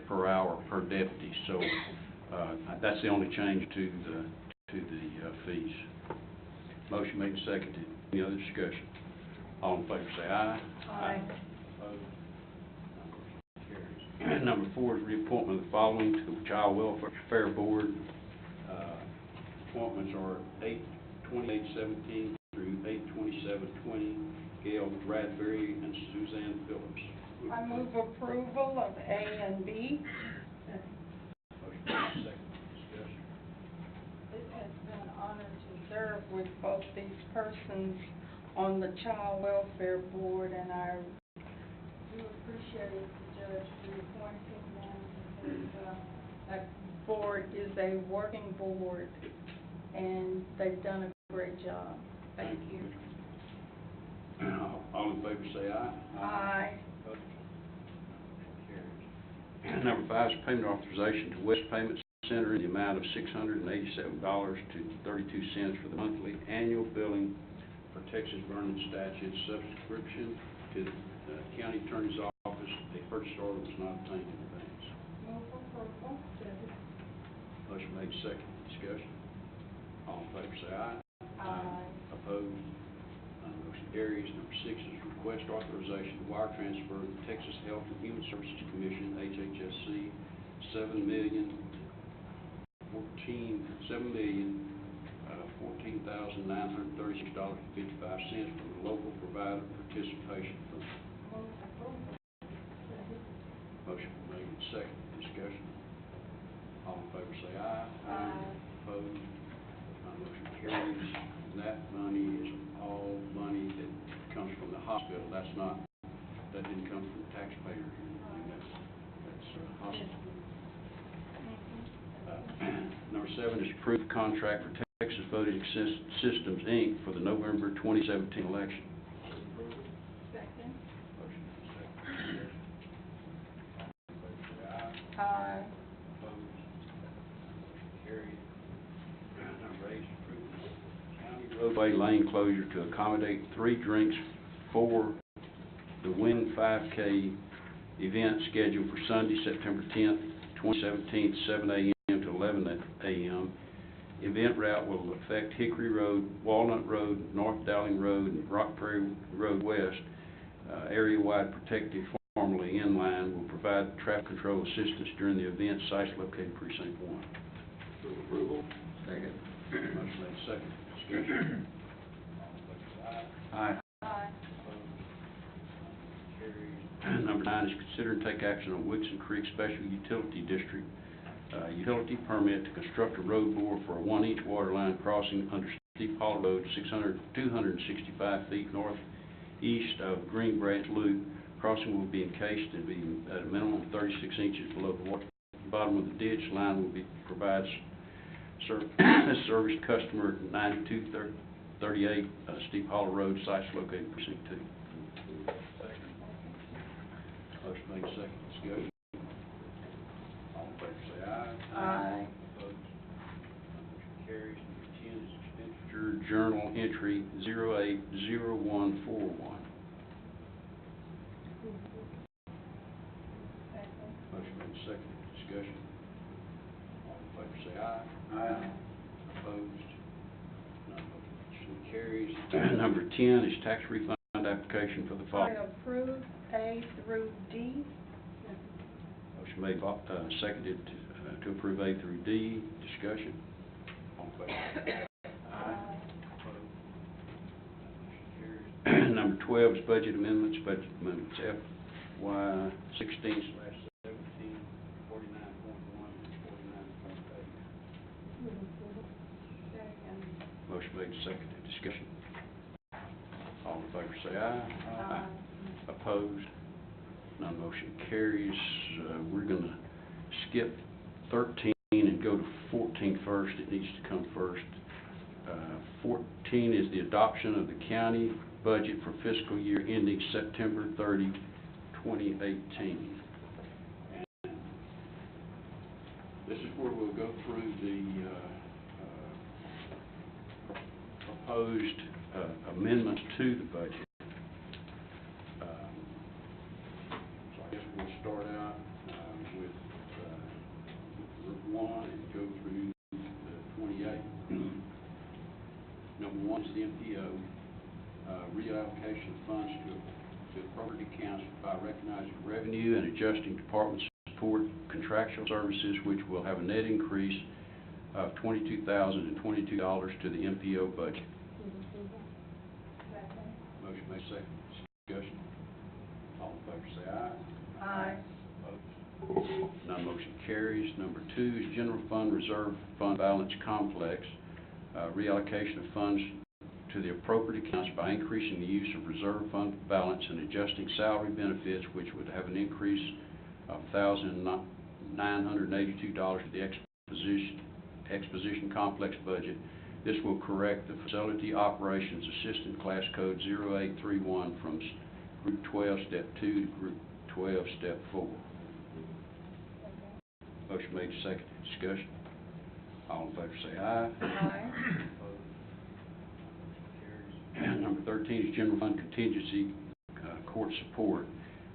per hour per deputy. So that's the only change to the fees. Motion made and seconded. Any other discussion? All in favor say aye. Aye. Opposed? Number 4 is reappointment of the following to the Child Welfare Board. Appointments are 8/28/17 through 8/27/20. Gail Bradbury and Suzanne Phillips. I move approval of A and B. Motion made, second. Discussion. It has been an honor to serve with both these persons on the Child Welfare Board, and I do appreciate the judge reappointing them because that board is a working board, and they've done a great job. Thank you. All in favor say aye. Aye. Number 5 is payment authorization to West Payment Center in the amount of $687.32 for the monthly annual billing for Texas Burning Statute subscription to the County Attorney's Office. A purchase order was not obtained in advance. Move approval. Motion made, second. Discussion. All in favor say aye. Aye. Opposed? None motion carries. Number 6 is request authorization to wire transfer to Texas Health and Human Services Commission, HHSC, $7,014,936.55 from the local provider participation fund. Move approval. Motion made and second. Discussion. All in favor say aye. Aye. Opposed? None motion carries. And that money is all money that comes from the hospital. That didn't come from the taxpayer. That's hospital. Number 7 is approved contract for Texas Voting Systems, Inc. for the November 2017 election. Second. Motion second. Aye. Opposed? Motion carried. Number 8 is approved county roadway lane closure to accommodate 3 drinks for the Win 5K event scheduled for Sunday, September 10th, 2017, 7 a.m. to 11 a.m. Event route will affect Hickory Road, Walnut Road, North Dowling Road, and Rock Prairie Road West. Area-wide protective, formerly inline, will provide traffic control assistance during the event. Sites located precinct 1. Move approval. Second. Motion made, second. Discussion. Aye. Aye. Number 9 is consider and take action on Wixon Creek Special Utility District utility permit to construct a road bore for a 1-inch water line crossing under Steep Hollow Road, 265 feet northeast of Green Branch Loop. Crossing will be encased and be at a minimum of 36 inches below the bottom of the ditch. Line will be provides service customer at 9238 Steep Hollow Road. Sites located in precinct 2. Motion made, second. Discussion. All in favor say aye. Aye. Opposed? Motion carries. Number 10 is expenditure journal entry 080141. Second. Motion made, second. Discussion. All in favor say aye. Aye. Opposed? None motion carries. Number 10 is tax refund application for the I following. approve A through D. Motion made, seconded to approve A through D. Discussion. All in favor? Aye. Opposed? Motion carries. Number 12 is budget amendments. Budget amendments FY 16/17, 49.1 and 49.8. Second. Motion made, seconded. Discussion. All in favor say aye. Aye. Opposed? None motion carries. We're going to skip 13 and go to 14 first. It needs to come first. 14 is the adoption of the county budget for fiscal year ending September 30, 2018. And this is where we'll go through the proposed amendments to the budget. So I guess we'll start out with reallocation of funds to appropriate accounts by recognizing revenue and adjusting department support contractual services, which will have a net increase of $22,022 to the MPO budget. Motion made, second. Discussion. All in favor say aye. Aye. Opposed? None motion carries. Number 2 is general fund reserve fund balance complex. Reallocation of funds to the appropriate accounts by increasing the use of reserve fund balance and adjusting salary benefits, which would have an increase of $1,982 to the exposition complex budget. This will correct the facility operations assistant class code 0831 from group 12 step 2 to group 12 step 4. Motion made, second. Discussion. All in favor say aye. Aye. Number 13 is general fund contingency court support.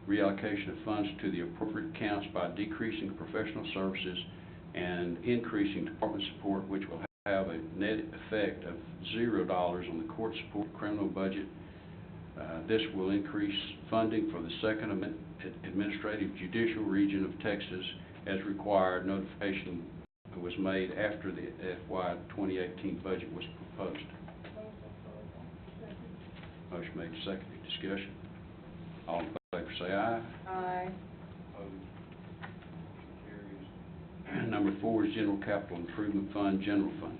Reallocation of funds to the appropriate accounts by decreasing professional services and increasing department support, which will have a net effect of $0 on the court support criminal budget. This will increase funding for the Second Administrative Judicial Region of Texas as required. Notification was made after the FY 2018 budget was proposed. Motion made, seconded. Discussion. All in favor say aye. Aye. Opposed? Motion carries. Number 4 is General Capital Improvement Fund, General Fund.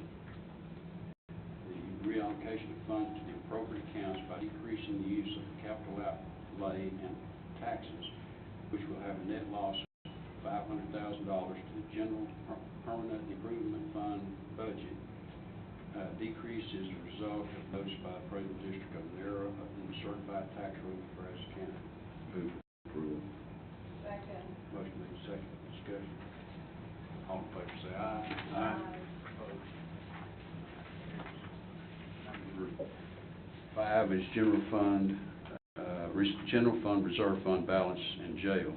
The reallocation of funds to the appropriate accounts by decreasing the use of capital outlay and taxes, which will have a net loss of $500,000 to the General Permanent Improvement Fund budget. Decrease is a result of notice by the appraisal district of an error in the certified tax roll for Brazos County. Move approval. Second. Motion made, second. Discussion. All in favor say aye. Aye. Opposed? Number 5 is general fund reserve fund balance and jail.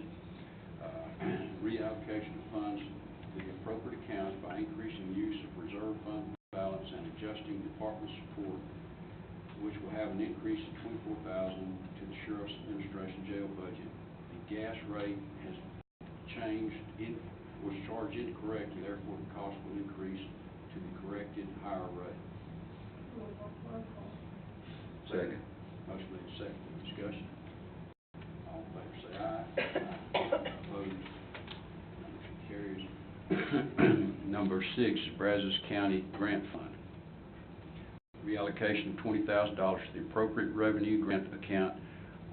Reallocation of funds to the appropriate accounts by increasing the use of reserve fund balance and adjusting department support, which will have an increase of $24,000 to the Sheriff's Administration jail budget. The gas rate has changed, was charged incorrectly, therefore the cost will increase to the corrected higher rate. Second. Motion made, second. Discussion. All in favor say aye. Opposed? Motion carries. Number 6 is Brazos County Grant Fund. Reallocation of $20,000 to the appropriate revenue grant account,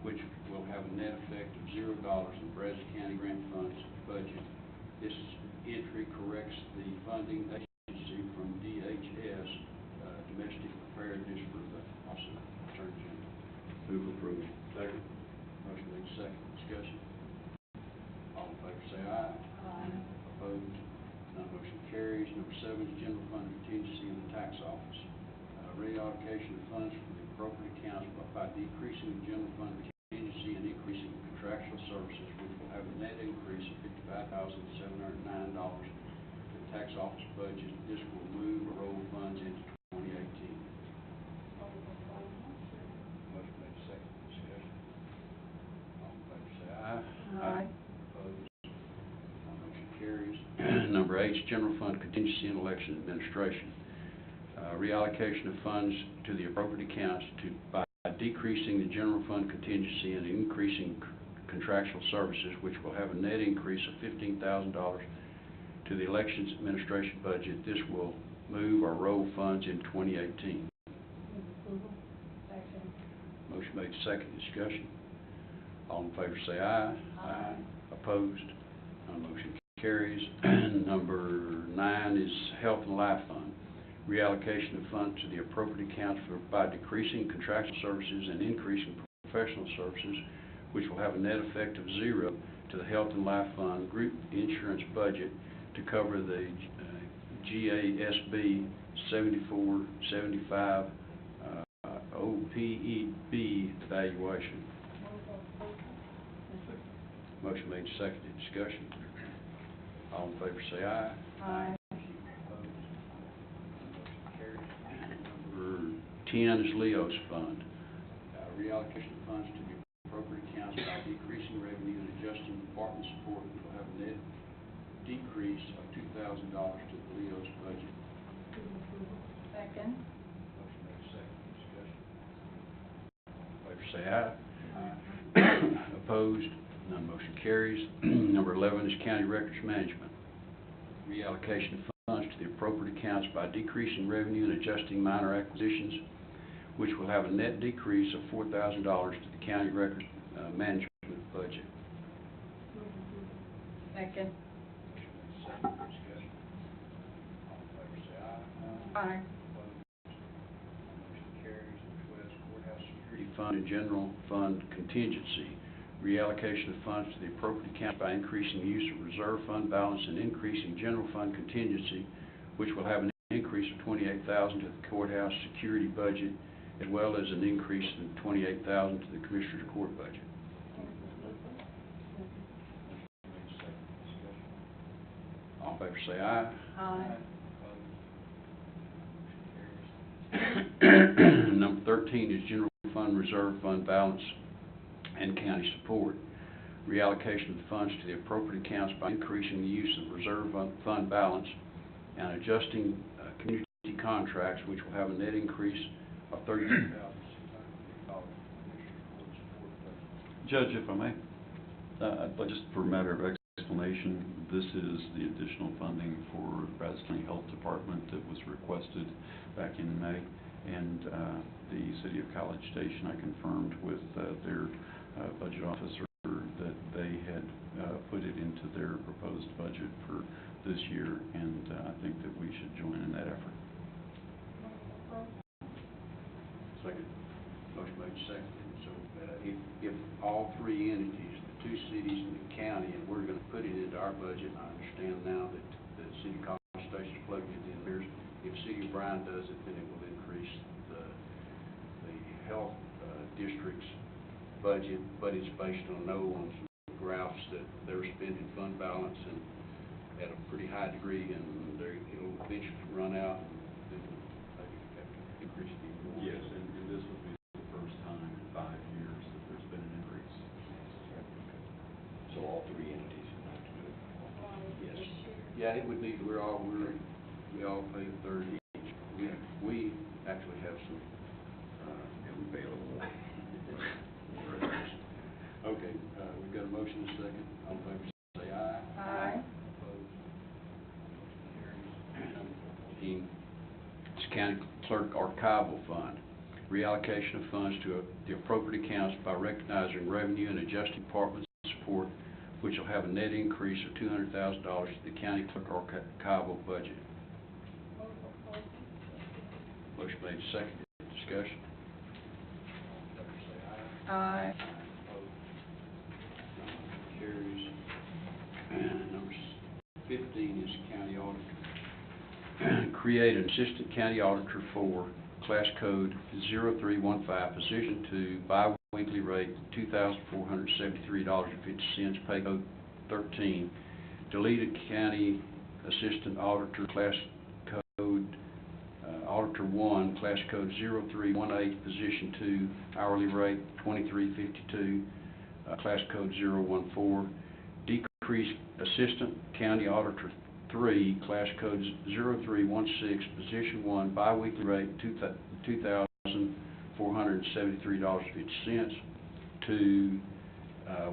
which will have a net effect of $0 in Brazos County Grant Fund's budget. This entry corrects the funding agency from DHS, Domestic Preparedness for the Office of Attorney General. Move approval. Second. Motion made, second. Discussion. All in favor say aye. Aye. Opposed? None motion carries. Number 7 is general fund contingency in the tax office. Reallocation of funds from the appropriate accounts by decreasing the general fund contingency and increasing contractual services, which will have a net increase of $55,709 to the tax office budget. This will move or roll funds into 2018. Motion made, second. Discussion. All in favor say aye. Aye. Opposed? None motion carries. Number 8 is general fund contingency and election administration. Reallocation of funds to the appropriate accounts by decreasing the general fund contingency and increasing contractual services, which will have a net increase of $15,000 to the elections administration budget. This will move or roll funds in 2018. Second. Motion made, second. Discussion. All in favor say aye. Aye. Opposed? None motion carries. Number 9 is Health and Life Fund. Reallocation of funds to the appropriate accounts by decreasing contractual services and increasing professional services, which will have a net effect of $0 to the Health and Life Fund group insurance budget to cover the GASB 7475 OPEB evaluation. Motion made, seconded. Discussion. All in favor say aye. Aye. Number 10 is Leo's Fund. reallocation of funds to the appropriate accounts by decreasing revenue and adjusting department support, which will have a net decrease of $2,000 to the Leo's budget. Second. Motion made, second, discussion. All in favor say aye. Opposed? None motion carries. Number 11 is county records management. Reallocation of funds to the appropriate accounts by decreasing revenue and adjusting minor acquisitions, which will have a net decrease of $4,000 to the county records management budget. Second. Second, discussion. All in favor say aye. Aye. Motion carries. Number 12 is courthouse security fund and general fund contingency. Reallocation of funds to the appropriate account by increasing the use of reserve fund balance and increasing general fund contingency, which will have an increase of $28,000 to the courthouse security budget, as well as an increase of $28,000 to the commissioner's court budget. All in favor say aye. Aye. Number 13 is general fund, reserve fund balance, and county support. Reallocation of the funds to the appropriate accounts by increasing the use of reserve fund balance and adjusting community contracts, which will have a net increase of $32,600. Judge, if I may, just for a matter of explanation, this is the additional funding for the Brazos County Health Department that was requested back in May, and the City of College Station, I confirmed with their budget officer that they had put it into their proposed budget for this year, and I think that we should join in that effort. Second. Motion made, seconded. So if all three entities, the two cities and the county, and we're going to put it into our budget, I understand now that the City of College Station plugged it in theirs. If City of Bryan does it, then it will increase the health district's budget, but it's based on some graphs that they're spending fund balance and at a pretty high degree, and it'll eventually run out, and then we'll maybe have to increase it even more. Yes, and this would be the first time in 5 years that there's been an increase. So all three entities would have to do it? Yes. Yeah, it would be, we all pay a third each. We actually have some, We pay a little more. okay, we've got a motion and a second. All in favor say aye. Aye. Opposed? Motion carries. Number 14 is County Clerk Archival Fund. Reallocation of funds to the appropriate accounts by recognizing revenue and adjusting department support, which will have a net increase of $200,000 to the County Clerk Archival budget. Motion made, seconded. Discussion. All in favor say aye. Aye. Carries. And number 15 is county auditor. Create an assistant county auditor for class code 0315, position 2, bi-weekly rate $2,473.50, pay code 13. Deleted county assistant auditor, class code auditor 1, class code 0318, position 2, hourly rate $23.52, class code 014. Decrease assistant county auditor 3, class code 0316, position 1, bi-weekly rate $2,473.50 to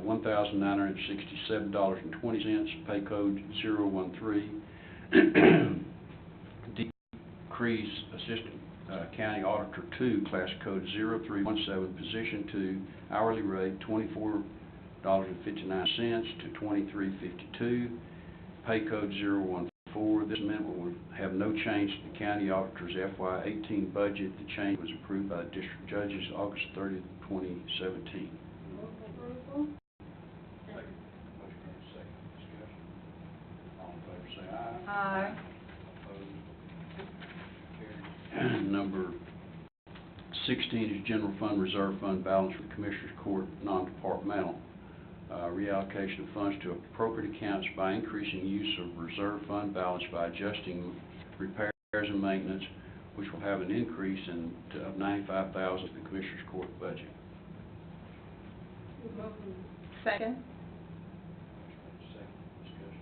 $1,967.20, pay code 013. Decrease assistant county auditor 2, class code 0317, position 2, hourly rate $24.59 to $23.52, pay code 014. This amendment will have no change to the county auditor's FY18 budget. The change was approved by the district judges August 30th, 2017. Approval. Second. Motion made, second. Discussion. All in favor say aye. Aye. Opposed? Carried. Number 16 is general fund, reserve fund balance for Commissioners Court, non-departmental. Reallocation of funds to appropriate accounts by increasing use of reserve fund balance by adjusting repairs and maintenance, which will have an increase of $95,000 to the Commissioners Court budget. Second. Second, discussion.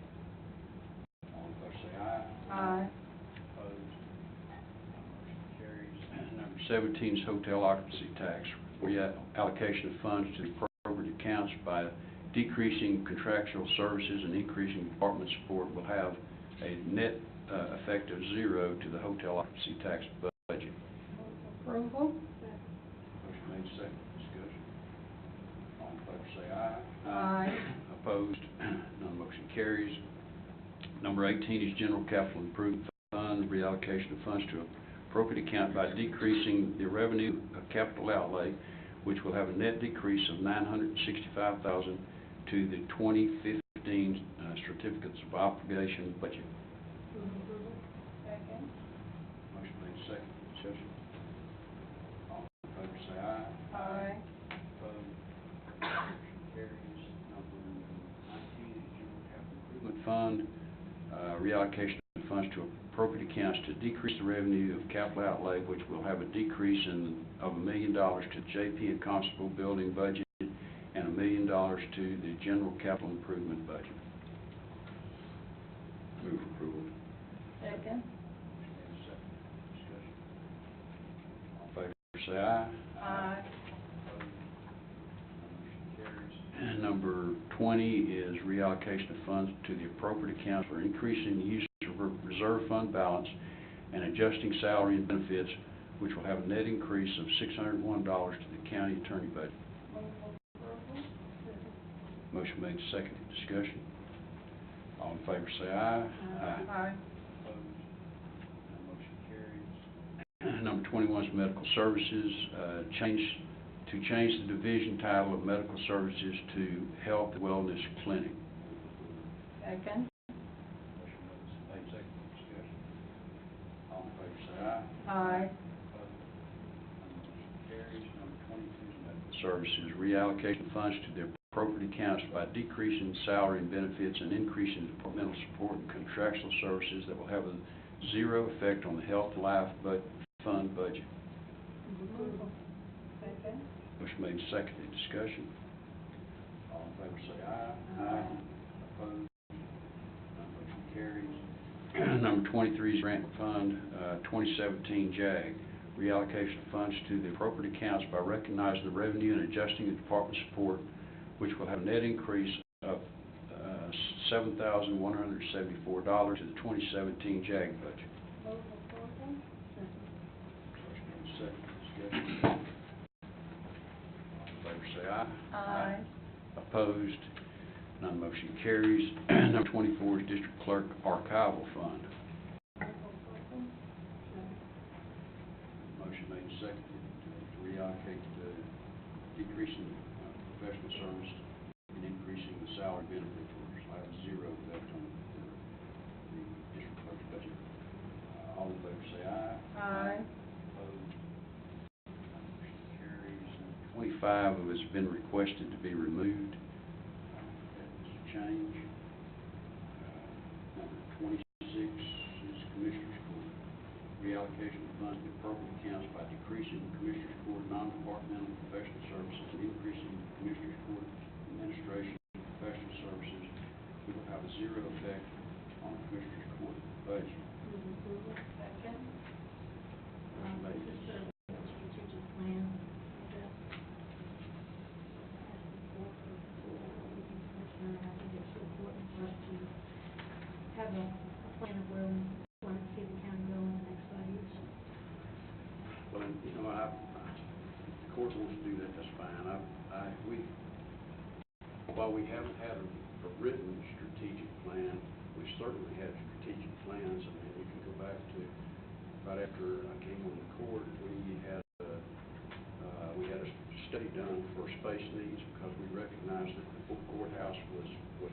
All in favor say aye. Aye. Opposed? Motion carries. Number 17 is hotel occupancy tax. Reallocation of funds to the appropriate accounts by decreasing contractual services and increasing department support will have a net effect of 0 to the hotel occupancy tax budget. Approval. Motion made, second, discussion. All in favor say aye. Aye. Opposed? None motion carries. Number 18 is general capital improvement fund, reallocation of funds to appropriate account by decreasing the revenue of capital outlay, which will have a net decrease of $965,000 to the 2015 certificates of obligation budget. Second. Motion made, second, discussion. All in favor say aye. Aye. Opposed? Motion carries. Number 19 is general capital improvement fund, reallocation of funds to appropriate accounts to decrease the revenue of capital outlay, which will have a decrease of $1 million to JP and Constable building budget and $1 million to the general capital improvement budget. Move approval. Second. Discussion. All in favor say aye. Aye. Motion carries. Number 20 is reallocation of funds to the appropriate accounts for increasing the use of reserve fund balance and adjusting salary and benefits, which will have a net increase of $601 to the county attorney budget. Motion made, seconded, discussion. All in favor say aye. Aye. Opposed? None motion carries. Number 21 is medical services, change the division title of medical services to health and wellness clinic. Second. Motion made, seconded, discussion. All in favor say aye. Aye. Opposed? None motion carries. Number 22 is medical services, reallocation of funds to their appropriate accounts by decreasing salary and benefits and increasing departmental support and contractual services that will have a 0 effect on the health and life fund budget. Second. Motion made, seconded, discussion. All in favor say aye. Aye. Opposed? None motion carries. Number 23 is grant fund, 2017 JAG. Reallocation of funds to the appropriate accounts by recognizing the revenue and adjusting the department support, which will have a net increase of $7,174 to the 2017 JAG budget. Motion made, second, discussion. All in favor say aye. Aye. Opposed? None motion carries. Number 24 is district clerk archival fund. Motion made, seconded, to reallocate decreasing professional service and increasing the salary benefit, which will have a 0 effect on the district clerk's budget. All in favor say aye. Aye. Opposed? None motion carries. Number 25 has been requested to be removed. That was a change. Number 26 is Commissioners Court. Reallocation of funds to appropriate accounts by decreasing Commissioners Court non-departmental professional services and increasing Commissioners Court administration professional services, which will have a 0 effect on the Commissioners Court budget. Second. Motion made. Strategic plan. I think it's important for us to have a plan of where we want to see the county go in the next 5 years. Well, you know, the court wants to do that, that's fine. While we haven't had a written strategic plan, we certainly had strategic plans. I mean, you can go back to right after I came on the court, we had a study done for space needs because we recognized that the courthouse was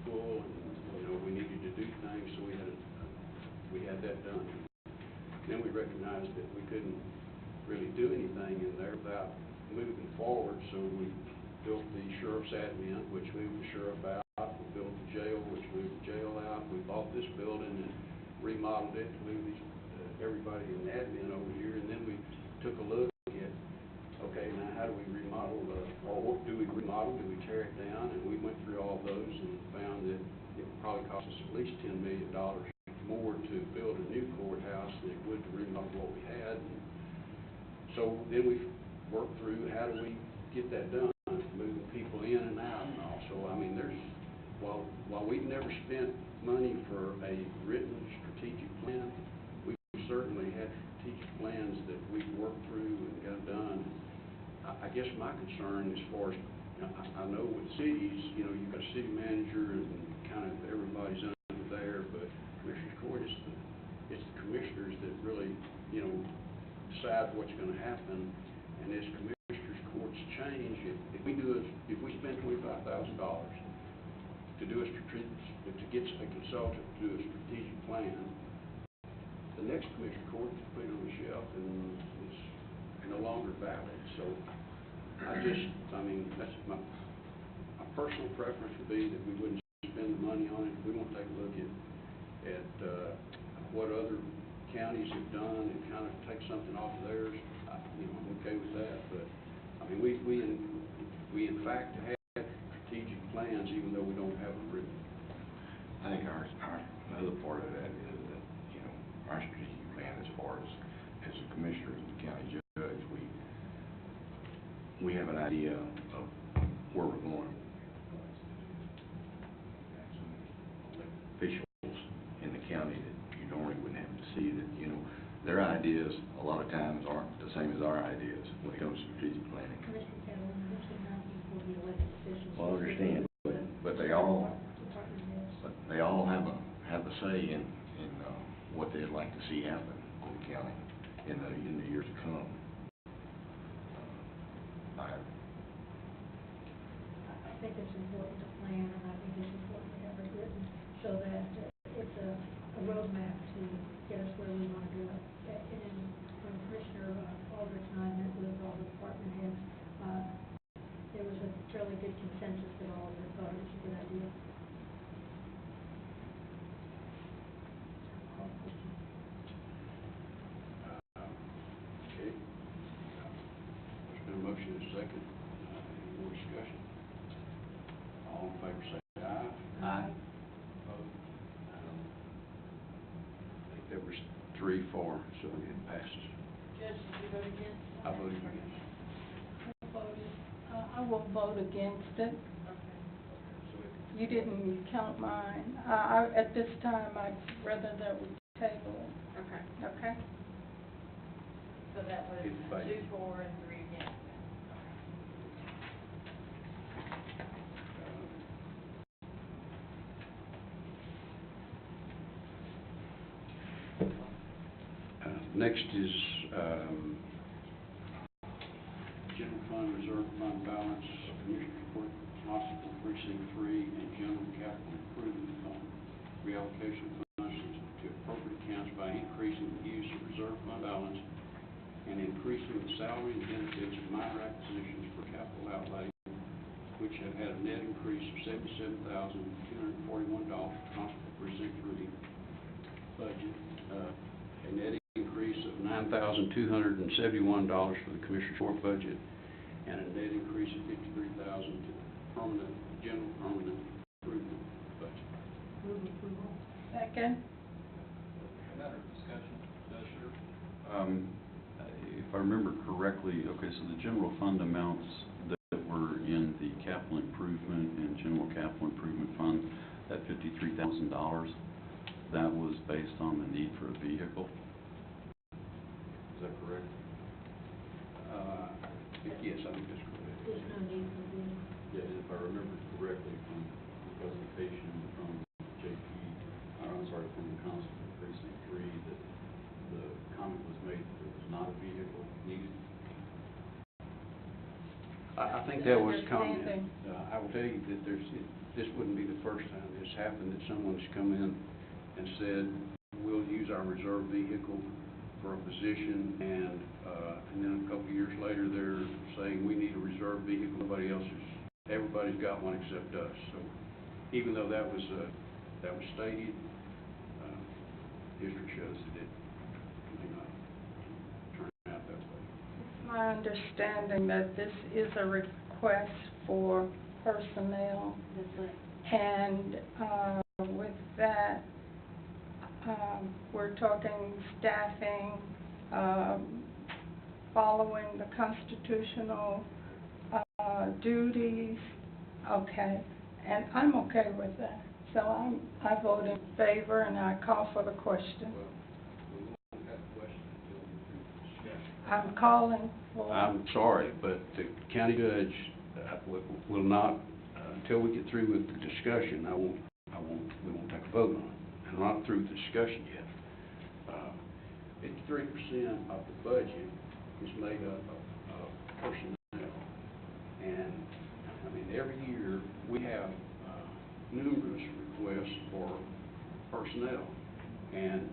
full and, you know, we needed to do things, so we had that done. Then we recognized that we couldn't really do anything in there without moving forward, so we built the sheriff's admin, which moved the sheriff out. We built the jail, which moved the jail out. We bought this building and remodeled it to move everybody in the admin over here, and then we took a look at, okay, now how do we remodel, or what do we remodel? Do we tear it probably cost us at least $10 million more to build a new courthouse than it would to remodel what we had. And so then we worked through how do we get that done, moving people in and out and all. So, I mean, while we've never spent money for a written strategic plan, we certainly had strategic plans that we've worked through and got done. I guess my concern as far as, I know with cities, you know, you've got a city manager and kind of everybody's under there, but Commissioner's Court it's the commissioners that really, you know, decide what's going to happen. And as Commissioner's Courts change, if we spend $25,000 to do to get a consultant to do a strategic plan, the next Commissioner Court can put it on the shelf and it's no longer valid. So I mean, that's my personal preference would be that we wouldn't spend the money on it. We won't take a look at what other counties have done and kind of take something off of theirs. You know, I'm okay with that, but I mean, we in fact have strategic plans even though we don't have them written. I think another part of that is that, you know, our strategic plan as far as a commissioner and the county judge, we have an idea of where we're going. Officials in the county that you normally wouldn't have to see that, you know, their ideas a lot of times aren't the same as our ideas when it comes to strategic planning. Commissioner Taylor, Commissioner Matthews will be elected officials. Well, I understand, but they all have a say in what they'd like to see happen in the county in the years to come. I think it's important to plan, and I think it's important to have it written so that it's a roadmap to get us where we want to go. And when Commissioner Aldrich and I met with all the department heads, there was a fairly good consensus that all of them thought it was a good idea. Okay. There's been a motion and a second. Any more discussion? All in favor say aye. Aye. Opposed? I think there was 3-4, so it passes. Judge, did you vote against? I voted against. I will vote against it. So You didn't count mine. At this time, I'd rather that we table it. Okay, Okay? so that was It's fine. 2 for and 3 against. Next is general fund, reserve fund balance, Commissioner's Court, Hospital Precinct 3, and general capital improvement fund. Reallocation of funds to appropriate accounts by increasing the use of reserve fund balance and increasing the salary and benefits of minor acquisitions for capital outlay, which have had a net increase of $77,241 for Hospital Precinct 3 budget, a net increase of $9,271 for the Commissioner's Court budget, and a net increase of $53,000 to the general permanent improvement budget. Move approval. Second? Matter of discussion, Judge? If I remember correctly, okay, so the general fund amounts that were in the capital improvement and general capital improvement fund, that $53,000, that was based on the need for a vehicle. Is that correct? Yes, I think that's correct. There's no need for being. Yeah, if I remember correctly from the presentation from from the Constable Precinct 3, that the comment was made that there was not a vehicle needed. I think that was comment. Understanding. I will tell you that this wouldn't be the first time this happened, that someone's come in and said, we'll use our reserve vehicle for a position, and then a couple of years later, they're saying we need a reserve vehicle. Everybody's got one except us. So even though that was stated, history shows that it may not turn out that way. It's my understanding that this is a request for personnel, That's right. and with talking staffing, following the constitutional duties, okay, and I'm okay with that. So I vote in favor and I call for the question. Well, we won't have a question until we get through the discussion. I'm calling for. I'm sorry, but the county judge will not, until we get through with the discussion, we won't take a vote on it. And we're not through with the discussion yet. 53% of the budget is made up of personnel. And, I mean, every year we have numerous requests for personnel. And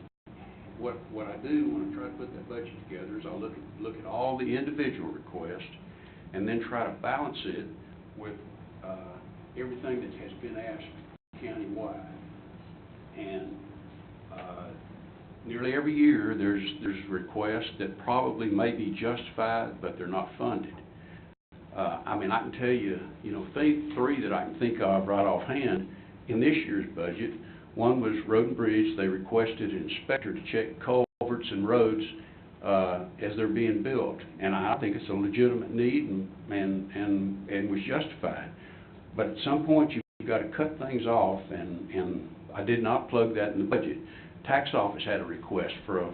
what I do when I try to put that budget together is I'll look at all the individual requests and then try to balance it with everything that has been asked countywide. And nearly every year there's requests that probably may be justified, but they're not funded. I mean, I can tell you, three that I can think of right offhand in this year's budget. One was Road and Bridge. They requested an inspector to check culverts and roads as they're being built, and I think it's a legitimate need and was justified. But at some point, you've got to cut things off, and I did not plug that in the budget. Tax office had a request for a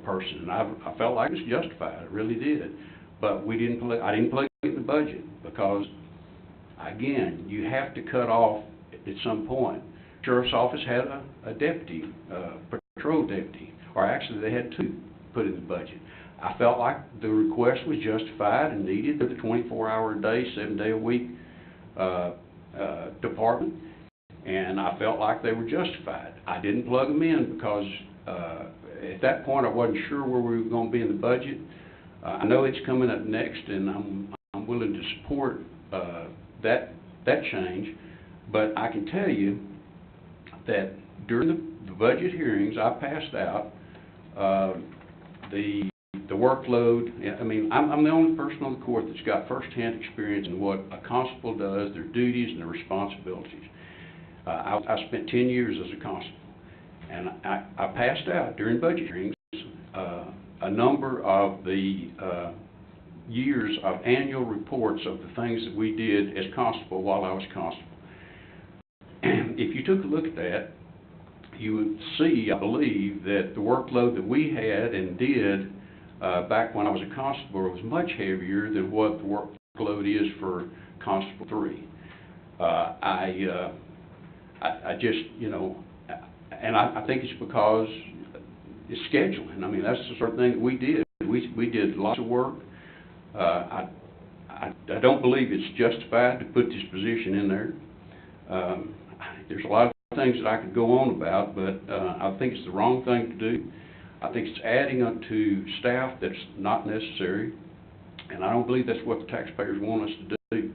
person, and I felt like it was justified. I really did, but I didn't plug it in the budget because, again, you have to cut off at some point. Sheriff's office had a deputy, patrol deputy, or actually they had two put in the budget. I felt like the request was justified and needed for the 24-hour-a-day, 7-day-a-week department, and I felt like they were justified. I didn't plug them in because at that point I wasn't sure where we were going to be in the budget. I know it's coming up next, and I'm willing to support that change, but I can tell you that during the budget hearings, I passed out the workload. I mean, I'm the only person on the court that's got first-hand experience in what a constable does, their duties and their responsibilities. I spent 10 years as a constable, and I passed out during budget hearings a number of the years of annual reports of the things that we did as constable while I was constable. If you took a look at that, you would see, I believe, that the workload that we had and did back when I was a constable was much heavier than what the workload is for Constable 3. I just, and I think it's because it's scheduling. I mean, that's the sort of thing that we did. We did lots of work. I don't believe it's justified to put this position in there. There's a lot of things that I could go on about, but I think it's the wrong thing to do. I think it's adding up to staff that's not necessary, and I don't believe that's what the taxpayers want us to do.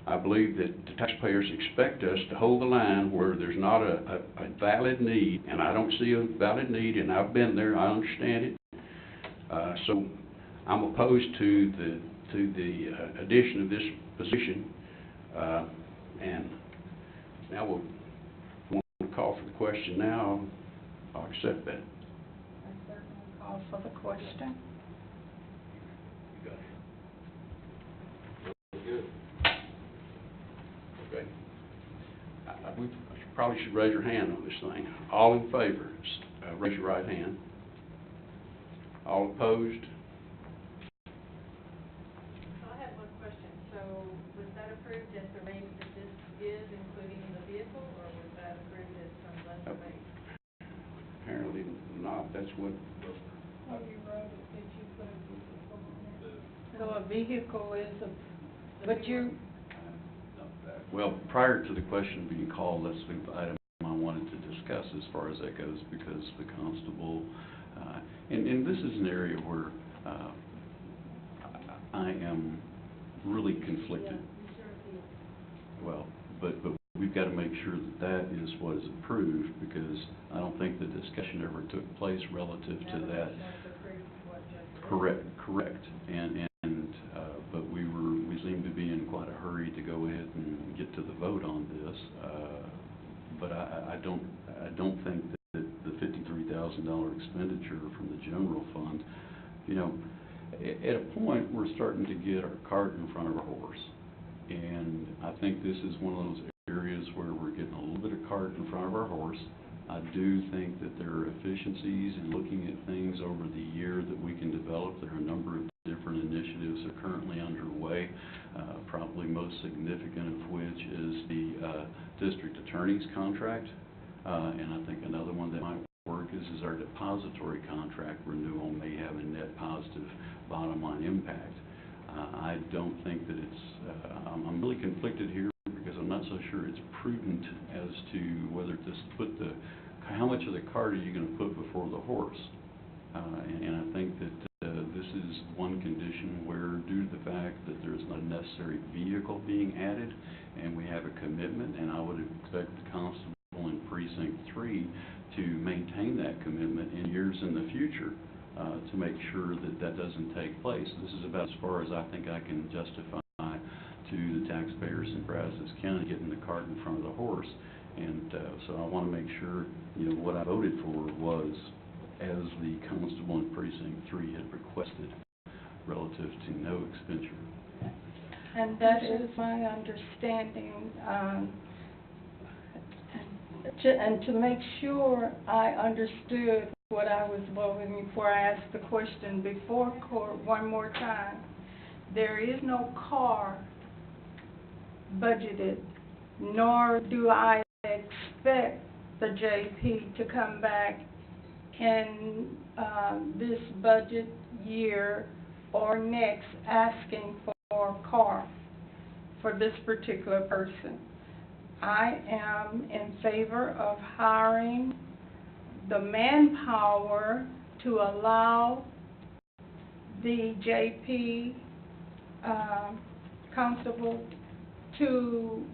I believe that the taxpayers expect us to hold the line where there's not a valid need, and I don't see a valid need, and I've been there, I understand it. So I'm opposed to the addition of this position, and now we'll call for the question now. I'll accept that. I certainly call for the question. You got it. Good. Okay. We probably should raise your hand on this thing. All in favor, raise your right hand. All opposed? I have one question. So was that approved at the rate that this is, including the vehicle, or was that approved at some lesser rate? Apparently not. That's what. Oh, you wrote it. Did you put a vehicle on it? So a vehicle is but you. Well, prior to the question being called, that's the item I wanted to discuss as far as that goes, because the constable, and this is an area where I am really conflicted. Well, but we've got to make sure that is what is approved, because I don't think the discussion ever took place relative to that. Correct. But we seem to be in quite a hurry to go ahead and get to the vote on this. But I don't think that the $53,000 $100,000 expenditure from the general fund. You know, at a point, we're starting to get our cart in front of our horse. And I think this is one of those areas where we're getting a little bit of cart in front of our horse. I do think that there are efficiencies in looking at things over the year that we can develop. There are a number of different initiatives that are currently underway, probably most significant of which is the district attorney's contract. And I think another one that might work is our depository contract renewal may have a net positive bottom line impact. I don't think that it's, I'm really conflicted here because I'm not so sure it's prudent as to whether to put how much of the cart are you going to put before the horse? And I think that this is one condition where, due to the fact that there's not a necessary vehicle being added, and we have a commitment, and I would expect the constable in Precinct 3 to maintain that commitment in years in the future to make sure that that doesn't take place. This is about as far as I think I can justify to the taxpayers in Brazos County getting the cart in front of the horse. And so I want to make sure, you know, what I voted for was as the constable in Precinct 3 had requested relative to no expenditure. And that is my understanding. And to make sure I understood what I was voting before I asked the question before court one more time, there is no car budgeted, nor do I expect the JP to come back in this budget year or next asking for a car for this particular person. I am in favor of hiring the manpower to allow the JP constable to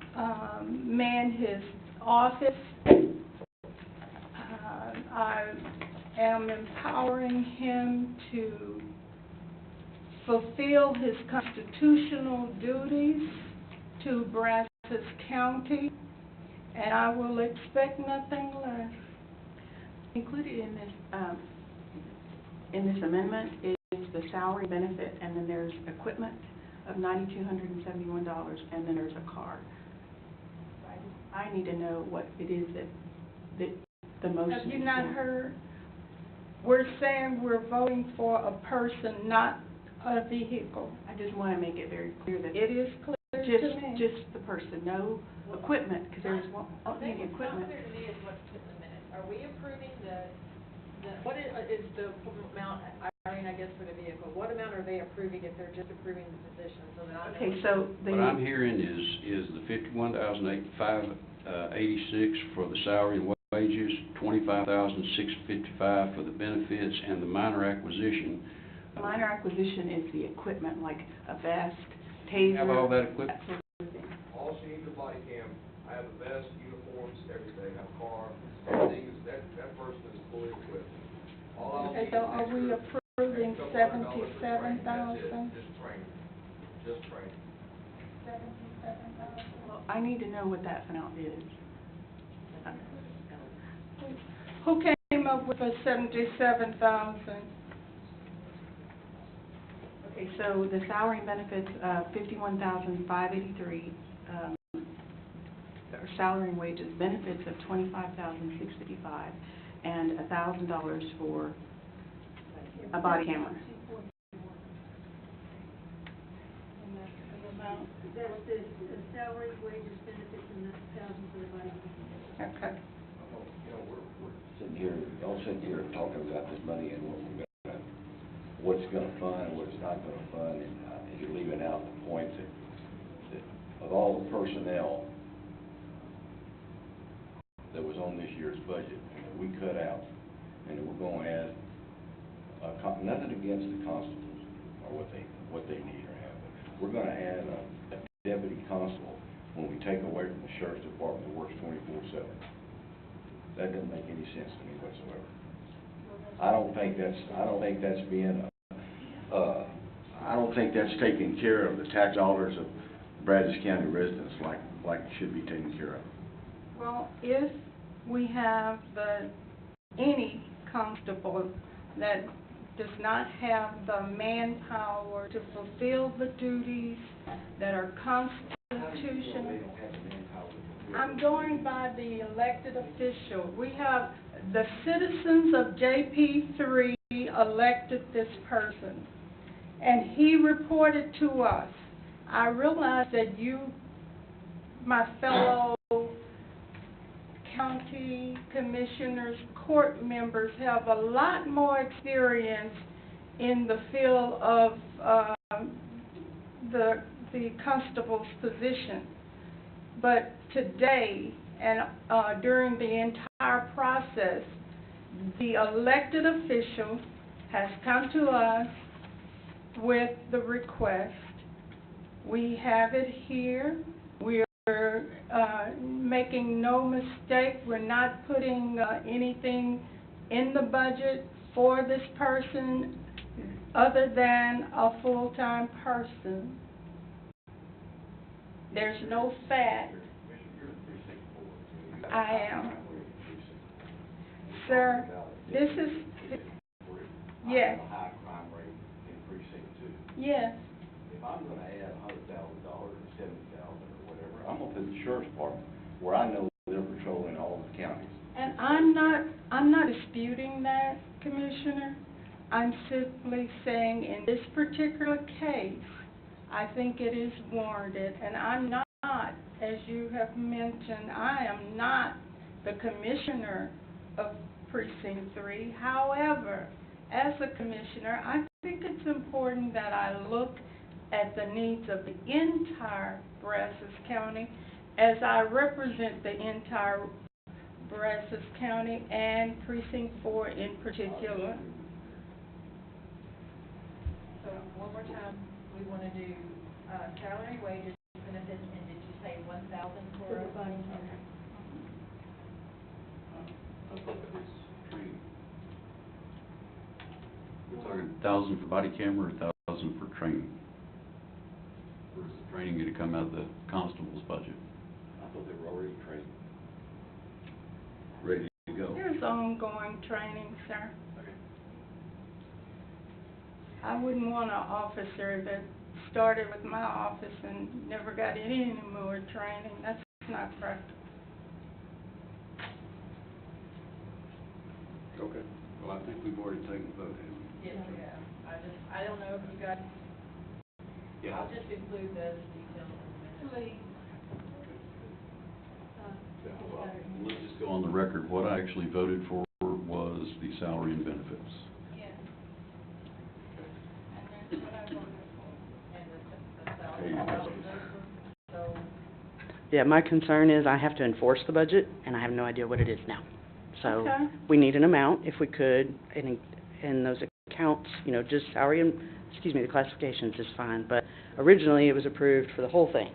man his office. I am empowering him to fulfill his constitutional duties to Brazos County, and I will expect nothing less. Included in this amendment is the salary benefit, and then there's equipment of $9,271, and then there's a car. I need to know what it is that the motion is. Have you not heard? We're saying we're voting for a person, not a vehicle. I just want to make it very clear that It is clear to me. just the person, no equipment, because there's any It's not equipment. clear to me is what's in the minutes. Are we approving what is the amount, Irene, I guess, for the vehicle? What amount are they approving if they're just approving the position, so that I know? Okay, so What I'm hearing is the $51,586 for the salary and wages, $25,655 for the benefits, and the minor acquisition. minor acquisition is the equipment, like a vest, You taser. have all that equipment? That sort of thing. All she needs is a body cam. I have a vest, uniforms, everything, I have a car, everything is, that person is fully equipped. All I'll Okay, need so is are we extra- approving a couple $100 for training. That's it. $77,000? Just training, just training. Well, I need to know what that amount is. Who came up with the $77,000? Okay, so the salary and benefits, $51,583, or salary and wages, benefits of $25,655, and $1,000 for a body camera. That's the salary, wages, benefits, and $1,000 for the body. Okay. You know, we're sitting here, all sitting here talking about this money and what it's gonna fund, what it's not gonna fund, and you're leaving out the point that of all the personnel that was on this year's budget, that we cut out, and that we're gonna add, nothing against the constables or what they need or have, but we're gonna add a deputy constable when we take away from the sheriff's department that works 24/7. That doesn't make any sense to me whatsoever. I don't think that's being, I don't think that's taking care of the tax dollars of Brazos County residents like it should be taken care of. Well, if we have any constable that does not have the manpower to fulfill the duties that are constitutional. I'm going by the elected official. We have the citizens of JP3 elected this person, and he reported to us. I realize that you, my fellow county commissioners, court members, have a lot more experience in the field of the constable's position. But today and during the entire process, the elected official has come to us with the request. We have it here. We're making no mistake. We're not putting anything in the budget for this person other than a full-time person. There's no fat. I am. Sir, this is, yes. High crime rate in precinct 2. Yes. If I'm gonna add $100,000 or $70,000 or whatever, I'm gonna put the sheriff's department where I know they're patrolling all the counties. And I'm not disputing that, Commissioner. I'm simply saying in this particular case, I think it is warranted, and I'm not, as you have mentioned, I am not the commissioner of Precinct 3. However, as a commissioner, I think it's important that I look at the needs of the entire Brazos County as I represent the entire Brazos County and Precinct 4 in particular. So one more time, we want to do salary, wages, benefits, and did you say 1,000 for? For the body camera. I thought that was training. We're talking 1,000 for body camera or 1,000 for training? Or is the training going to come out of the constable's budget? I thought they were already trained. Ready to go? There's ongoing training, sir. Okay. I wouldn't want an officer that started with my office and never got any more training. That's not practical. Okay. Well, I think we've already taken the vote, haven't we? Yes, we have. I don't know if you guys, Yeah. I'll just include those details in the minutes. Please. Well, let's just go on the record. What I actually voted for was the salary and benefits. Yes. And that's what I voted for. And the salary, so, Yeah, my concern is I have to enforce the budget, and I have no idea what it is now. So Okay. we need an amount, if we could, in those accounts, you know, just salary and, the classifications is fine. But originally, it was approved for the whole thing.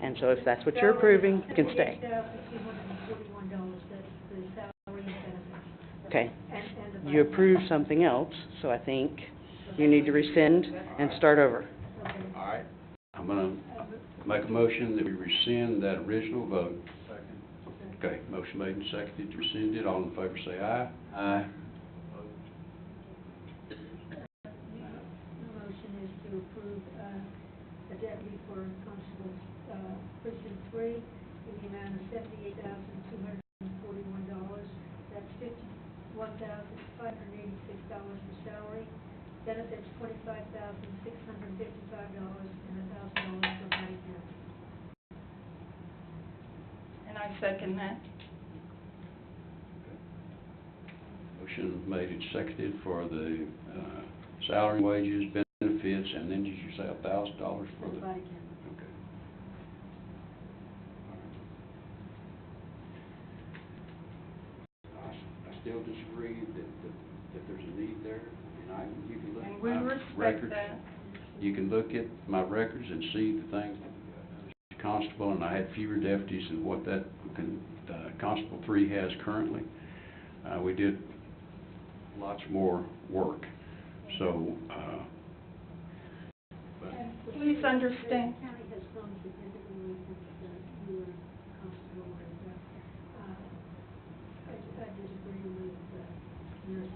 And so if that's what you're approving, you can stay. $78,241, that's the salary and benefits. Okay. And the You body approved something else, so I think you need to rescind and start over. camera. Okay. All right. I'm gonna make a motion that we rescind that original vote. Second. Okay, motion made and seconded to rescind it. All in favor say aye. Aye. The motion is to approve a deputy for Constable Precinct 3 in the amount of $78,241. That's $51,586 for salary. Benefits $25,655 and $1,000 for body camera. And I second that. Motion made and seconded for the salary, wages, benefits, and then did you say $1,000 for the? Body camera. Okay. I still disagree that there's a need there, and you can look And at we my respect records. that. You can look at my records and see the things that Constable, and I had fewer deputies than what that Constable 3 has currently. We did lots more work, so, but And Please understand. The county has grown significantly since you were constable, and I disagree with your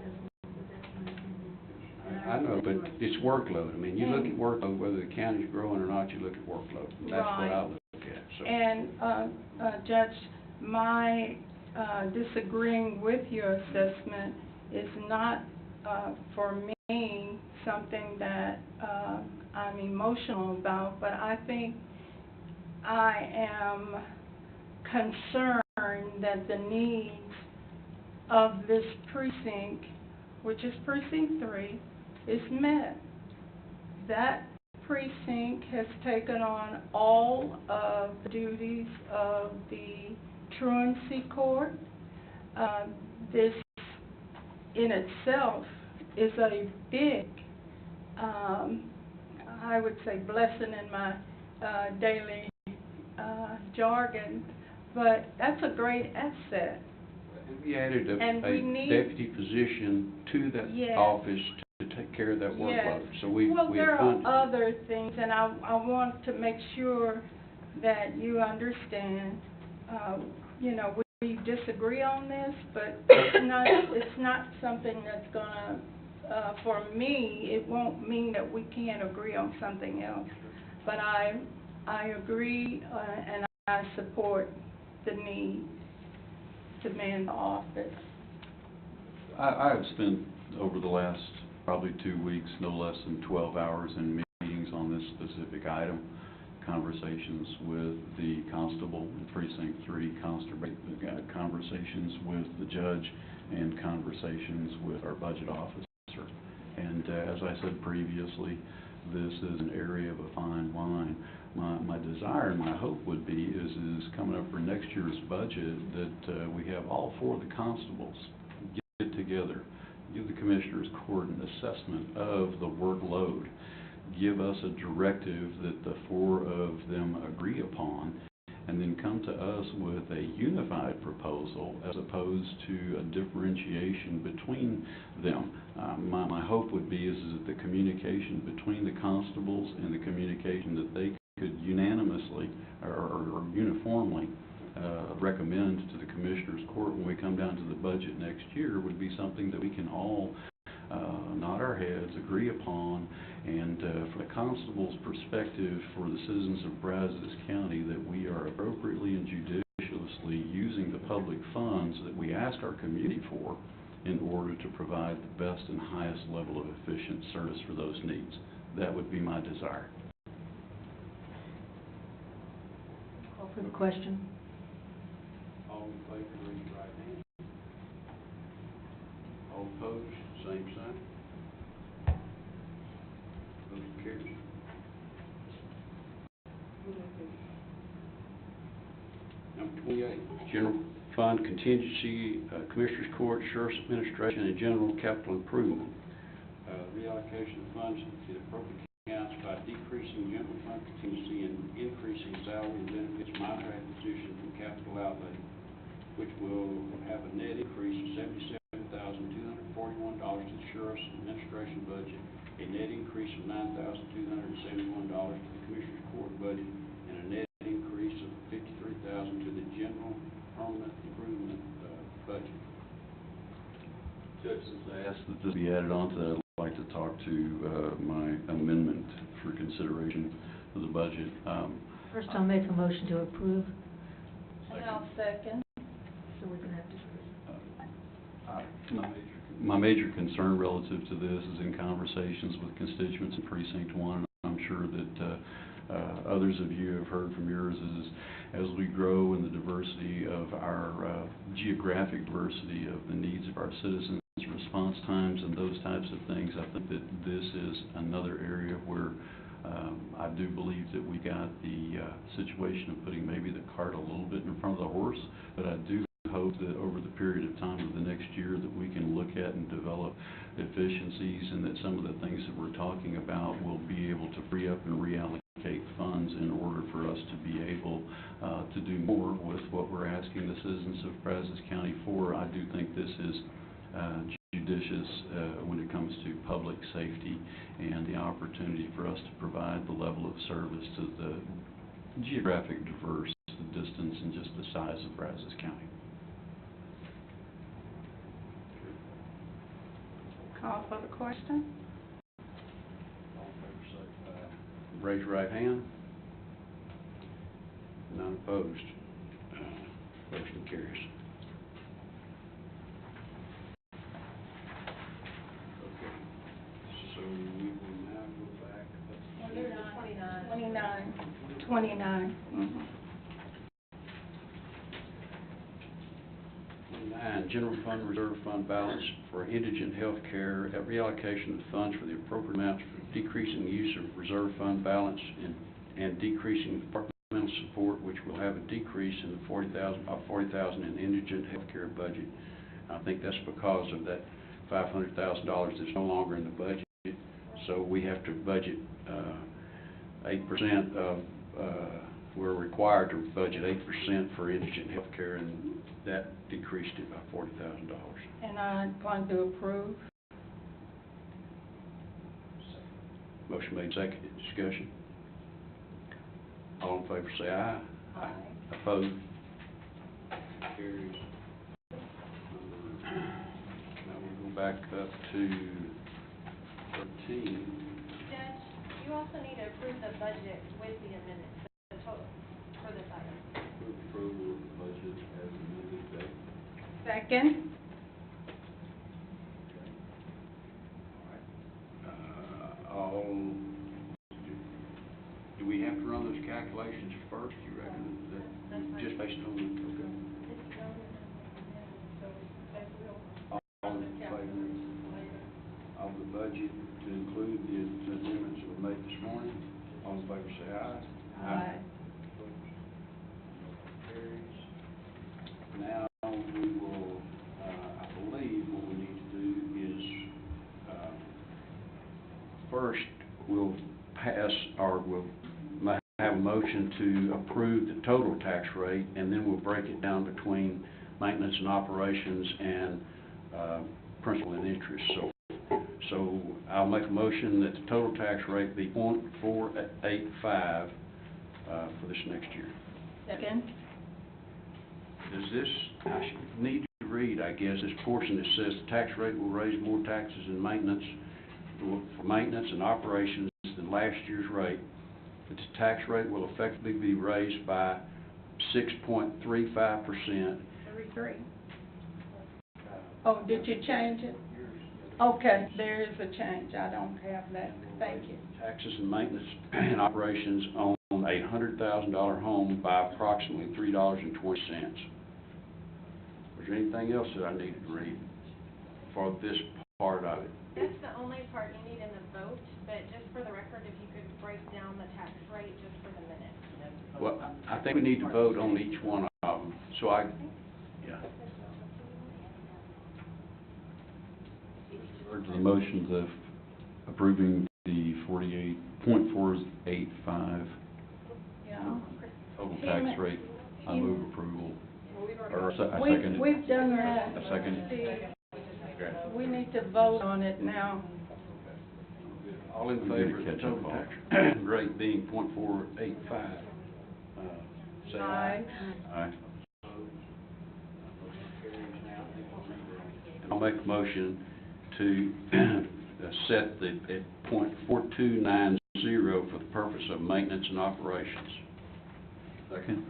but it's workload. I mean, you look at workload, whether the county's growing or not, you look at workload. That's what I look at, so. And, Judge, my disagreeing with your assessment is not, for me, something that I'm emotional about, but I think I am concerned that the needs of this precinct, which is precinct 3, is met. That precinct has taken on all of the duties of the truancy court. This in itself is a big, I would say, blessing in my daily jargon, but that's a great asset. We added a And we need- deputy position to that Yes. office to take care of that workload. So we Well, there are funded it. other things, and I want to make sure that you understand, you know, we disagree on this, but it's not something that's gonna, for me, it won't mean that we can't agree on something else. But I agree, and I support the need to man the office. I have spent over the last probably 2 weeks, no less than 12 hours in meetings on this specific item, conversations with the constable in precinct 3, conversations with the judge, and conversations with our budget officer. And as I said previously, this is an area of a fine line. My desire and my hope would be is coming up for next year's budget that we have all 4 of the constables get together, give the Commissioners Court an assessment of the workload, give us a directive that the 4 of them agree upon, and then come to us with a unified proposal as opposed to a differentiation between them. My hope would be is that the communication between the constables and the communication that they could unanimously or uniformly recommend to the Commissioners Court when we come down to the budget next year would be something that we can all nod our heads, agree upon, and from the constable's perspective for the citizens of Brazos County, that we are appropriately and judiciously using the public funds that we ask our community for in order to provide the best and highest level of efficient service for those needs. That would be my desire. Call for the question. All in favor, raise your right hand. All opposed, same sign. Motion carries. Number 28, General Fund Contingency, Commissioners Court, Sheriff's Administration, and General Capital Improvement. Reallocation of funds to the appropriate accounts by decreasing general fund contingency and increasing salary and benefits minor acquisition from capital outlay, which will have a net increase of $77,241 to the Sheriff's Administration budget, a net increase of $9,271 to the Commissioners Court budget, and a net increase of $53,000 to the General Permanent Improvement budget. Judge, since I asked that this be added on to that, I'd like to talk to my amendment for consideration of the budget. First, I'll make a motion to approve, And I'll second. so we're gonna have to. My major concern relative to this is in conversations with constituents in Precinct 1. I'm sure that others of you have heard from yours is as we grow in the diversity of our geographic diversity of the needs of our citizens, response times, and those types of things, I think that this is another area where I do believe that we got the situation of putting maybe the cart a little bit in front of the horse, but I do hope that over the period of time of the next year that we can look at and develop efficiencies, and that some of the things that we're talking about will be able to free up and reallocate funds in order for us to be able to do more with what we're asking the citizens of Brazos County for. I do think this is judicious when it comes to public safety and the opportunity for us to provide the level of service to the geographic diverse, the distance and just the size of Brazos County. Call for the question. raise your right hand. None opposed. Motion carries. Okay, so we will now go back up to 29. Mhm. 29, general fund, reserve fund balance for indigent health care, reallocation of funds for the appropriate amounts for decreasing the use of reserve fund balance and decreasing departmental support, which will have a decrease in the $40,000 in indigent health care budget. I think that's because of that $500,000 that's no longer in the budget. So we have to budget 8% of, we're required to budget 8% for indigent health care, and that decreased it by $40,000. And I'm going to approve. Motion made, seconded, discussion. All in favor say aye. Aye. Opposed? Carries. Now we'll go back up to 13. Judge, you also need to approve the budget with the amendments, the total, for this item. Move approval of the budget as amended today. Second. Do we have to run those calculations first, you reckon, that, just based on, okay? All in favor of the budget to include the amendments that were made this morning? All in favor say aye. Aye. Carries. Now, we will, I believe what we need to do is, first, we'll pass, or we'll have a motion to approve the total tax rate, and then we'll break it down between maintenance and operations and principal and interest. So I'll make a motion that the total tax rate be 0.485 for this next year. Second. Does this, I should need to read, I guess, this portion that says the tax rate will raise more taxes in maintenance, for maintenance and operations than last year's rate. The tax rate will effectively be raised by 6.35%. 33. Oh, did you change it? Okay, there is a change. I don't have that. Thank you. Taxes and maintenance and operations on a $100,000 home by approximately $3.20. Was there anything else that I needed to read for this part of it? That's the only part you need in the vote, but just for the record, if you could break down the tax rate just for the minutes. Well, I think we need to vote on each one of them, so yeah. Heard the motions of approving the 48.485 Yeah. total tax rate. I move approval. Well, we've already. Or I second it. We've done that. A second. Okay. We need to vote on it now. All in We favor of did the catch up total all. tax rate being 0.485, say aye. Aye. I'll make a motion to set the, at .4290 for the purpose of maintenance and operations. Second.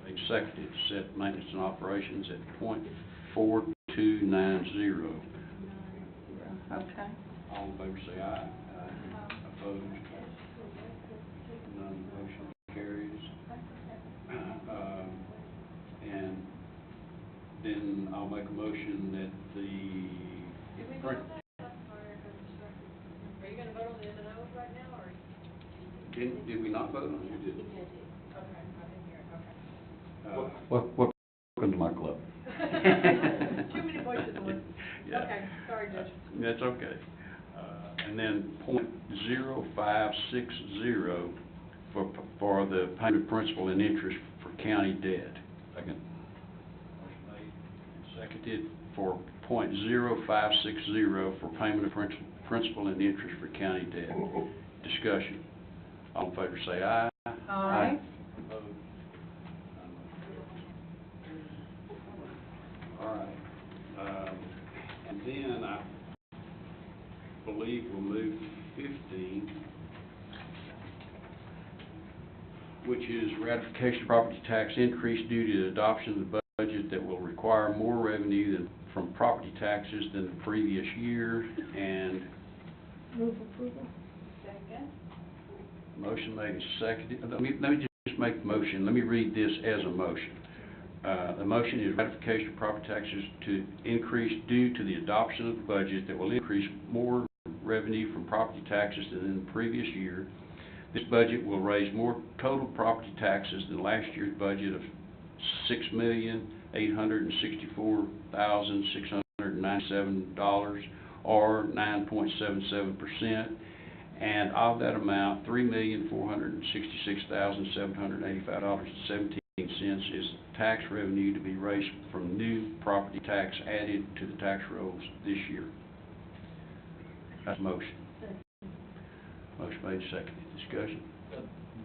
Made seconded, set maintenance and operations at .4290. Okay. All in favor say aye. Opposed? None, motion carries. And then I'll make a motion that the. Did we vote on that? I'm sorry, I couldn't distract. Are you gonna vote on the M and O's right now, or? Did we not vote on it? We did. Okay, I didn't hear it, okay. Welcome to my club. Too many voices at once. Yeah. Okay, sorry, Judge. That's okay. And then .0560 for the payment of principal and interest for county debt. Second. Motion made and seconded for .0560 for payment of principal and interest for county debt. Discussion. All in favor say aye. Aye. Opposed? All right. And then I believe we'll move to 15. which is ratification of property tax increase due to the adoption of the budget that will require more revenue from property taxes than the previous year, and Move approval. Second. motion made and seconded. Let me just make the motion. Let me read this as a motion. The motion is ratification of property taxes to increase due to the adoption of the budget that will increase more revenue from property taxes than in the previous year. This budget will raise more total property taxes than last year's budget of $6,864,697, or 9.77%. And of that amount, $3,466,785.17 is tax revenue to be raised from new property tax added to the tax rolls this year. That's a motion. Motion made, seconded. Discussion?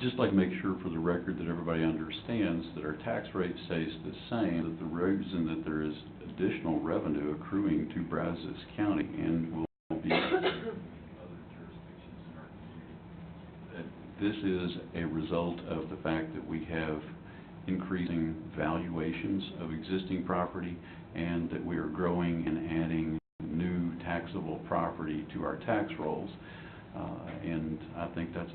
Just like to make sure for the record that everybody understands that our tax rate stays the same, that the reason that there is additional revenue accruing to Brazos County and will be other jurisdictions in our community. This is a result of the fact that we have increasing valuations of existing property and that we are growing and adding new taxable property to our tax rolls. And I think that's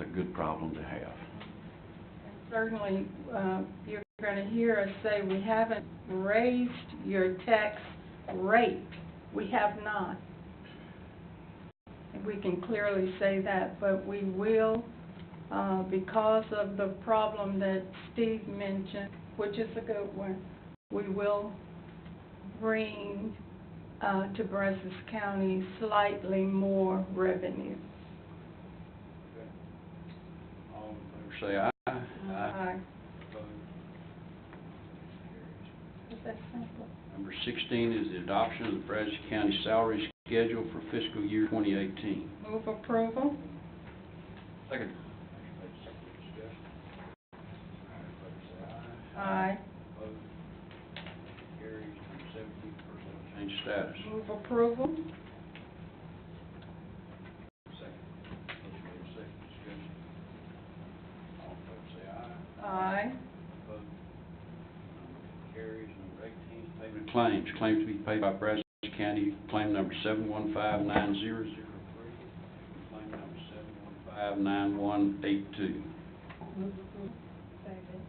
a good problem to have. And certainly, you're going to hear us say we haven't raised your tax rate. We have not. And we can clearly say that, but we will, because of the problem that Steve mentioned, which is a good one, we will bring to Brazos County slightly more revenue. All in favor say aye. Aye. Is that simple? Number 16 is the adoption of the Brazos County salary schedule for fiscal year 2018. Move approval. Second. Aye. Opposed? Carries. Number 17, personnel change status. Move approval. Second. Motion made, second. Discussion. All in favor say aye. Aye. Opposed? None carries. Number 18 is payment of claims. Claims to be paid by Brazos County, claim number 7159003, claim number 7159182. Move approval. Second.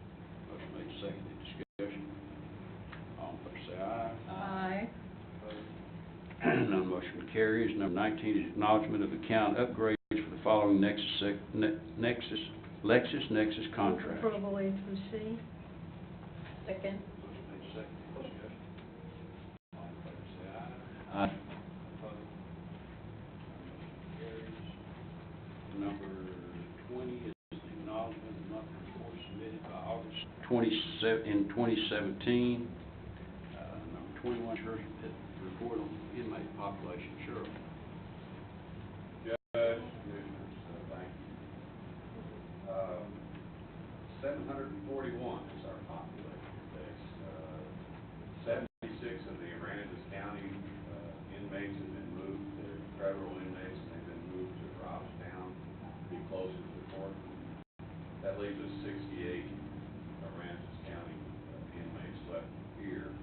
Motion made, seconded. Discussion. All in favor say aye. Aye. Opposed? None motion carries. Number 19 is acknowledgement of account upgrades for the following LexisNexis contracts. Approval A through C. Second. Motion made, seconded. Discussion. All in favor say aye. Aye. Opposed? Motion carries. Number 20 is the acknowledgement of monthly report submitted by August 2017. Number 21, sheriff's report on inmate population. Sheriff. Judge, Commissioners, thank you. 741 is our population base. 76 of the Aransas County inmates have been moved. They're federal inmates, and they've been moved to Robstown to be closer to the court. That leaves us 68 Aransas County inmates left here.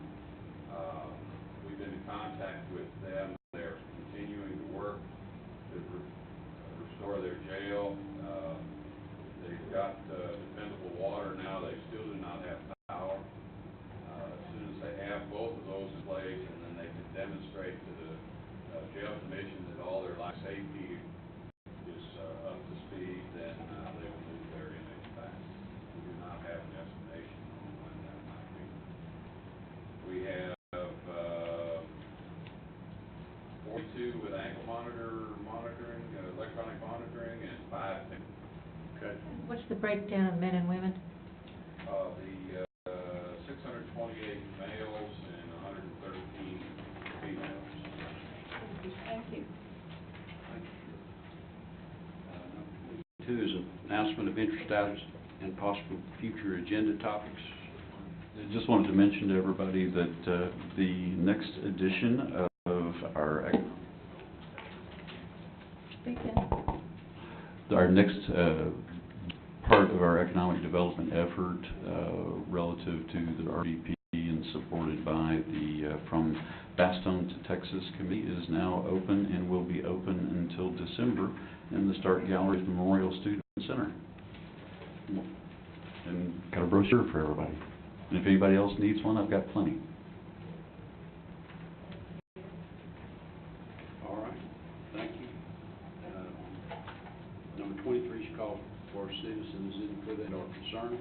We've been in contact with them. They're continuing to work to restore their jail. They've got dependable water now. They still do not have power. As soon as they have both of those in place, and then they can demonstrate to the jail commission that all their life safety is up to speed, then they will move their inmates back. We do not have an estimation on when that might be. We have 42 with ankle monitoring, electronic monitoring, and 5. Okay. What's the breakdown of men and women? The 628 males and 113 females. Thank you. Number 22 is an announcement of interest status and possible future agenda topics. I just wanted to mention to everybody that the next edition of our next part of our economic development effort relative to the RDP and supported by the From Bastogne to Texas Committee is now open and will be open until December in the Stark Gallery's Memorial Student Center. And got a brochure for everybody. And if anybody else needs one, I've got plenty. All right, thank you. Number 23 is called for citizens' input and or concerns.